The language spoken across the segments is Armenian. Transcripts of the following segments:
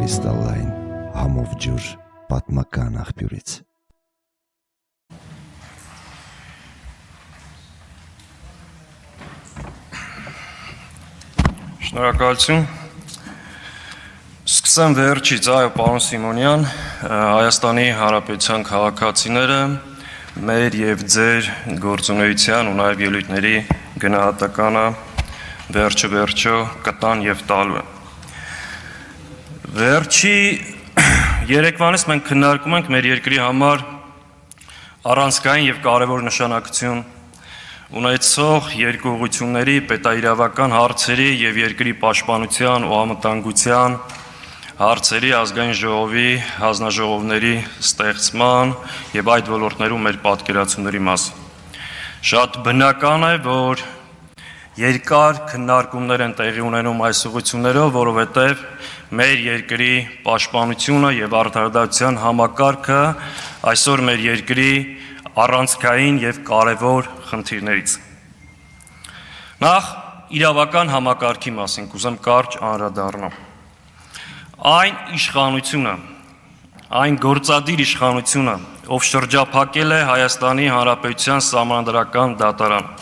կրիստալային համով ջուր պատմական աղբյուրից։ Շնորհակալություն։ Սկսեմ վերջից, այո, պարոն Սիմոնյան, Հայաստանի Հանրապետության քաղաքացիները մեր եւ ձեր գործունեության ու նաեւ ելույթների գնահատականը վերջը կտան եւ տալու են։ Վերջի երեկվանից մենք քննարկում ենք մեր երկրի համար առանցքային եւ կարեւոր նշանակություն ունեցող երկու ուղղությունների պետաիրավական հարցերի եւ երկրի պաշտպանության ու անվտանգության հարցերի ազգային ժողովի հանձնաժողովների ստեղծման եւ այդ ոլորտներում մեր պատկերացումների մասին։ Շատ բնական է, որ երկար քննարկումներ են տեղի ունենում այս ուղղություններով, որովհետեւ մեր երկրի պաշտպանությունը եւ արդարադատության համակարգը այսօր մեր երկրի առանցքային եւ կարեւոր խնդիրներից։ Նախ իրավական համակարգի մասին կուզեմ կարճ անդրադառնալ։ Այն իշխանությունը, այն գործադիր իշխանությունը, ով շրջափակել է Հայաստանի Հանրապետության Սահմանադրական դատարան,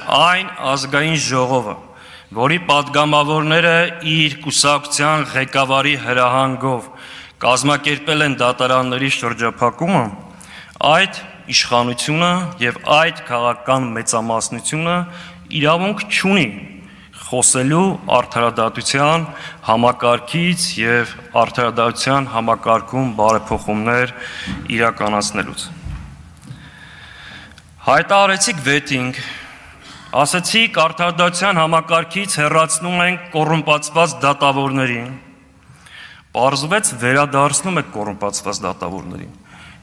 այն ազգային ժողովը, որի падգամավորները իր կուսակցության ղեկավարի հրահանգով կազմակերպել են դատարանների շրջափակումը, այդ իշխանությունը եւ այդ քաղաքական մեծամասնությունը իրավունք չունի խոսելու արդարադատության համակարգից եւ արդարադատության համակարգում բարեփոխումներ իրականացնելուց։ Հայտարարեցիք վետինգ, ասացիք արդարադատության համակարգից հեռացնում ենք կոռումպացված դատավորներին, պարզվեց վերադարձնում եք կոռումպացված դատավորներին,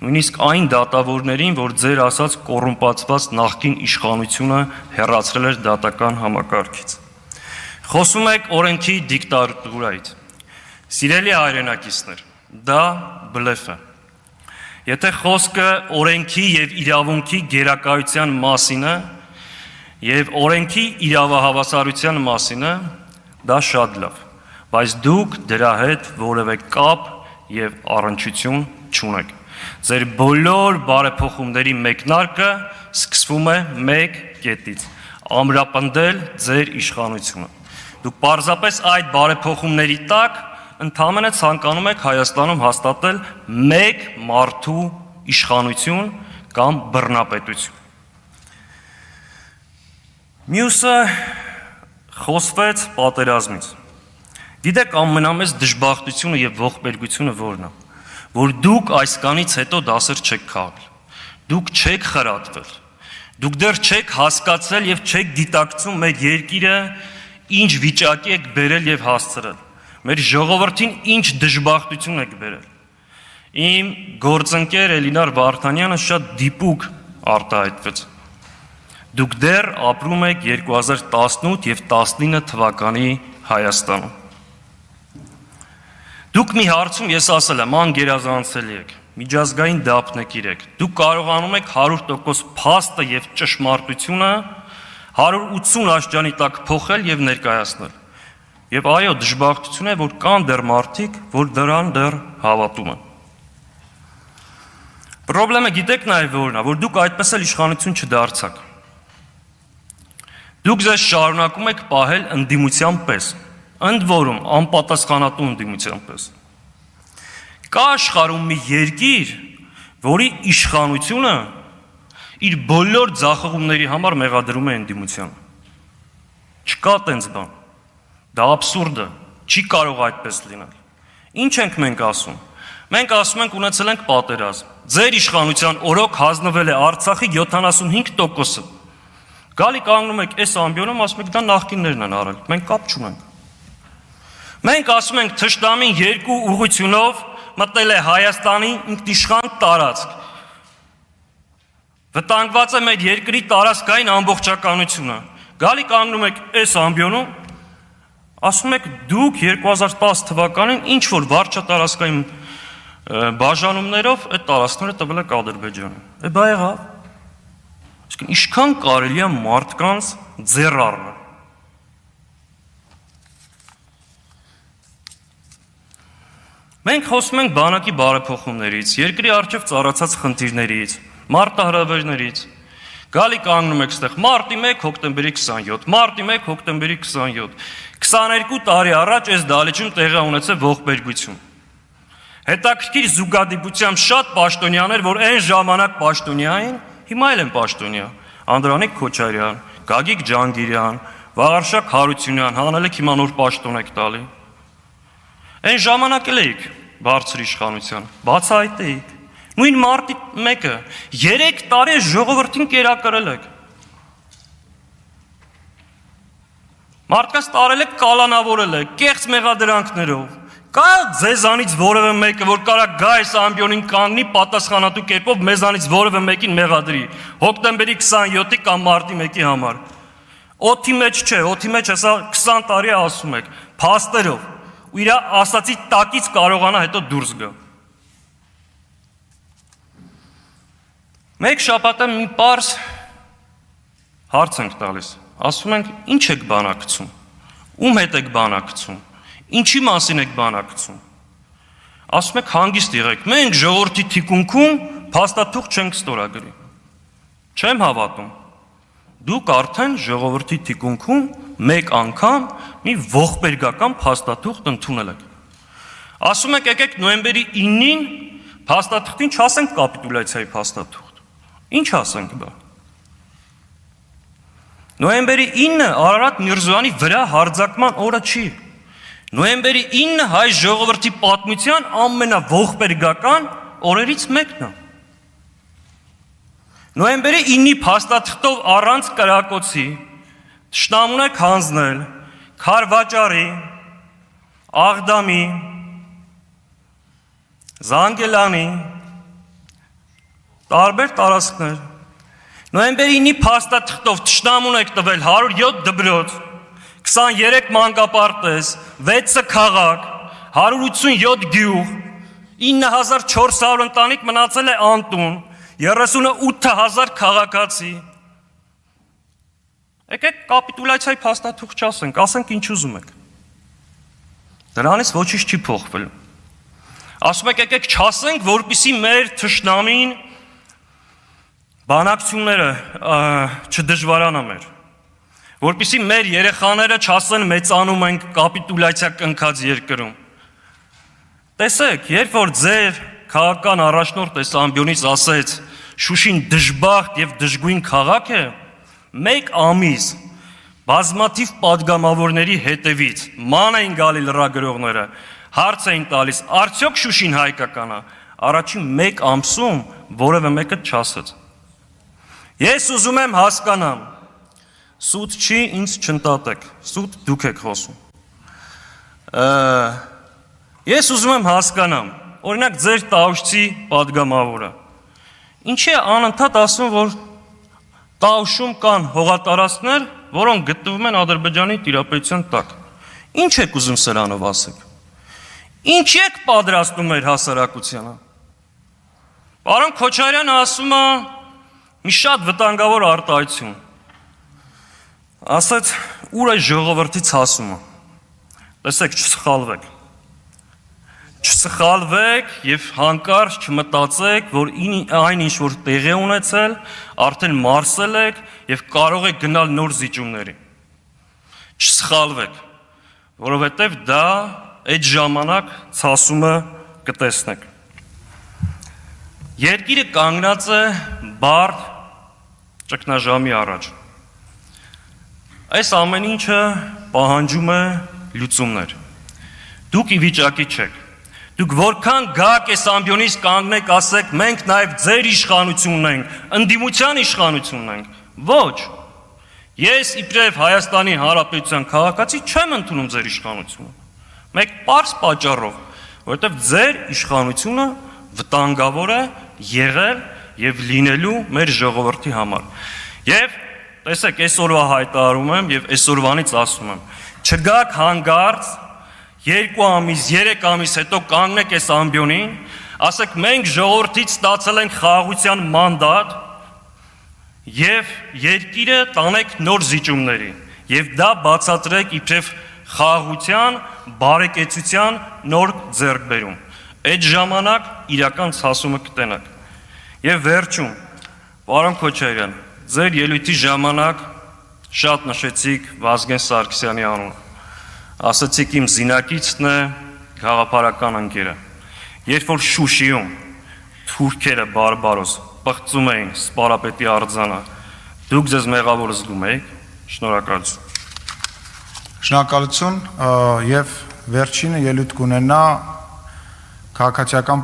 նույնիսկ այն դատավորներին, որ ձեր ասած կոռումպացված նախկին իշխանությունը հեռացրել էր դատական համակարգից։ Խոսում եք օրենքի դիկտատուրայից։ Սիրելի հայրենակիցներ, դա բլեֆ է։ Եթե խոսքը օրենքի եւ իրավունքի գերակայության մասին է, եւ օրենքի իրավահավասարության մասին է, դա շատ լավ, բայց դուք դրա հետ որևէ կապ եւ առնչություն չունեք։ Ձեր բոլոր բարեփոխումների մեկնարկը սկսվում է մեկ կետից՝ ամրապնդել ձեր իշխանությունը։ Դուք պարզապես այդ բարեփոխումների տակ ընդհանրապես ցանկանում եք Հայաստանում հաստատել մեկ մարդու իշխանություն կամ բռնապետություն։ Մյուսը խոսվեց պատերազմից։ Գիտեք ամենամեծ դժբախտությունը եւ ողբերգությունը որն է, որ դուք այսքանից հետո դասեր չեք քաղել։ Դուք չեք խրատվել։ Դուք դեռ չեք հասկացել եւ չեք գիտակցում մեր երկիրը ինչ վիճակի եք բերել եւ հասցրել։ Մեր ժողովրդին ինչ դժբախտություն եք բերել։ Իմ գործընկեր Էլինար Վարդանյանը շատ դիպուկ արտահայտվեց։ Դուք դեռ ապրում եք 2018 եւ 19 թվականի Հայաստանում։ Դուք մի հարցում ես ասել եմ, անգերազանցելի եք, միջազգային դափնեկիր եք։ Դուք կարողանում եք 100% փաստը եւ ճշմարտությունը 180 աշճանի տակ փոխել եւ ներկայացնել։ Եվ այո, դժբախտություն է, որ կան դեռ մարդիկ, որ դրան դեռ հավատում են։ Պրոբլեմը գիտեք նաեւ որն է, որ դուք այդպես էլ իշխանություն չդարձաք։ Դուք ձեզ շարունակում եք պահել ընդդիմության պես, ընդ որում անպատասխանատու ընդդիմության պես։ Կա աշխարհում մի երկիր, որի իշխանությունը իր բոլոր ձախողումների համար մեղադրում է ընդդիմությանը։ Չկա տենց բան։ Դա աբսուրդ է, չի կարող այդպես լինել։ Ինչ ենք մենք ասում։ Մենք ասում ենք ունեցել ենք պատերազմ։ Ձեր իշխանության օրոք հանձնվել է Արցախի 75%-ը։ Գալի կանգնում եք այս ամբիոնում, ասում եք դա նախկիններն են արել։ Մենք կապ չունենք։ Մենք ասում ենք թշնամին երկու ուղղությունով մտել է Հայաստանի ինքնիշխան տարածք։ Վտանգված է մեր երկրի տարածքային ամբողջականությունը։ Գալի կանգնում եք այս ամբիոնում, ասում եք դուք 2010 թվականին ինչ որ վարչատարածքային բաժանումներով այդ տարածքները տվել եք Ադրբեջանին։ Բա եղավ։ Իսկ ինչքան կարելի է մարդկանց ձեռ առնել։ Մենք խոսում ենք բանակի բարեփոխումներից, երկրի առջև ծառացած խնդիրներից, մարտահրավերներից։ Գալի կանգնում եք ստեղ մարտի 1 հոկտեմբերի 27, մարտի 1 հոկտեմբերի 27, 22 տարի առաջ այս դահլիճում տեղի ունեցավ ողբերգություն։ Հետաքրքիր զուգադիպությամբ շատ պաշտոնյաներ, որ այն ժամանակ պաշտոնյա էին, հիմա էլ են պաշտոնյա։ Անդրանիկ Քոչարյան, Գագիկ Ջանգիրյան, Վաղարշակ Հարությունյան, հանելեք հիմա նոր պաշտոն եք տալի։ Այն ժամանակ էլ էիք բարձր իշխանության, բացահայտեիք։ Նույն մարտի 1-ը 3 տարի ժողովրդին կերակրել եք։ Մարդկանց տարել եք, կալանավորել եք, կեղծ մեղադրանքներով։ Կա ձեզանից որևէ մեկը, որ կարա գա այս ամբիոնին կանգնի պատասխանատու կերպով մեզանից որևէ մեկին մեղադրի, հոկտեմբերի 27-ի կամ մարտի 1-ի համար։ Օդի մեջ չէ, օդի մեջ հեսա 20 տարի ասում եք, փաստերով, ու իր ասացի տակից կարողանա հետո դուրս գա։ Մեկ շաբաթը մի պարզ հարց ենք տալիս, ասում ենք, ինչ եք բանակցում, ում հետ եք բանակցում, ինչի մասին եք բանակցում։ Ասում եք հանգիստ եղեք, մենք ժողովրդի թիկունքում փաստաթուղթ չենք ստորագրի։ Չեմ հավատում։ Դուք արդեն ժողովրդի թիկունքում մեկ անգամ մի ողբերգական փաստաթուղթ ընդունել եք։ Ասում եք եկեք նոյեմբերի 9-ին փաստաթղթին չասենք կապիտուլյացիայի փաստաթուղթ։ Ինչ ասենք դա։ Նոյեմբերի 9-ը Արարատ Միրզոյանի վրա հարձակման օրը չի։ Նոյեմբերի 9-ը հայ ժողովրդի պատմության ամենաողբերգական օրերից մեկն է։ Նոյեմբերի 9-ի փաստաթղթով առանց կրակոցի թշնամուն եք հանձնել Քարվաճարի, Աղդամի, Զանգելանի, տարբեր տարածքներ։ Նոյեմբերի 9-ի փաստաթղթով թշնամուն եք տվել 107 դպրոց, 23 մանկապարտեզ, 6 քաղաք, 187 գյուղ, 9400 ընտանիք մնացել է անտուն, 38,000 քաղաքացի։ Եկեք կապիտուլյացիայի փաստաթուղթ չասենք, ասենք ինչ ուզում եք։ Դրանից ոչինչ չի փոխվել։ Ասում եք եկեք չասենք, որպեսզի մեր թշնամին բանակցությունները չդժվարանա մեր։ Որպեսզի մեր երեխաները չասեն մեծանում ենք կապիտուլյացիա կնքած երկրում։ Տեսեք, երբ որ ձեր քաղաքական առաջնորդ այս ամբիոնից ասեց Շուշին դժբախտ եւ դժգույն քաղաք է, մեկ ամիս բազմաթիվ падգամավորների հետևից ման էին գալի լրագրողները, հարց էին տալիս, արդյոք Շուշին հայկական է, առաջին մեկ ամսում որևէ մեկը չասեց։ Ես ուզում եմ հասկանամ, սուտ չի, ինձ չընդատեք, սուտ դուք եք խոսում։ Ես ուզում եմ հասկանամ, օրինակ ձեր Տաուշցի падգամավորը, ինչի է անընդհատ ասում, որ Տաուշում կան հողատարածքներ, որոնք գտնվում են Ադրբեջանի տիրապետության տակ։ Ինչ եք ուզում սրանով ասեք։ Ինչ եք պատրաստում մեր հասարակությանը։ Պարոն Քոչարյանը ասում է մի շատ վտանգավոր արտահայտություն։ Ասաց, ուր է ժողովրդից հասումը։ Տեսեք, չսխալվեք։ Չսխալվեք եւ հանկարծ չմտածեք, որ այն ինչ որ տեղի ունեցել, արդեն մարսել եք եւ կարող եք գնալ նոր զիջումների։ Չսխալվեք, որովհետեւ դա այդ ժամանակ ցասումը կտեսնեք։ Երկիրը կանգնած է բարդ ճգնաժամի առաջ։ Այս ամեն ինչը պահանջում է լուծումներ։ Դուք ի վիճակի չեք։ Դուք որքան գաք այս ամբիոնից կանգնեք, ասեք, մենք նաև ձեր իշխանությունն ենք, ընդդիմության իշխանությունն ենք։ Ոչ։ Ես իբրև Հայաստանի Հանրապետության քաղաքացի չեմ ընդունում ձեր իշխանությունը։ Մեկ պարզ պատճառով, որովհետև ձեր իշխանությունը վտանգավոր է եղել եւ լինելու մեր ժողովրդի համար։ Եվ տեսեք, այսօրվա հայտարարում եմ եւ այսօրվանից ասում եմ, չգաք հանգարց 2 ամիս, 3 ամիս հետո կանգնեք այս ամբիոնին, ասեք մենք ժողովրդից ստացել ենք խաղաղության մանդատ եւ երկիրը տանեք նոր զիջումների եւ դա բացատրեք իբրև խաղաղության, բարեկեցության նոր ձեռքբերում։ Այդ ժամանակ իրական ցասումը կտենաք։ Եվ վերջում, պարոն Քոչարյան, ձեր ելույթի ժամանակ շատ նշեցիք Վազգեն Սարգսյանի անունը։ Ասացիք իմ զինակիցն է, գաղափարական ընկերը։ Երբ որ Շուշիում թուրքերը բարբարոս պղծում էին Սպարապետի արձանը, դուք ձեզ մեղավոր զգում եք։ Շնորհակալություն։ Շնորհակալություն եւ վերջինը ելույթ կունենա քաղաքացիական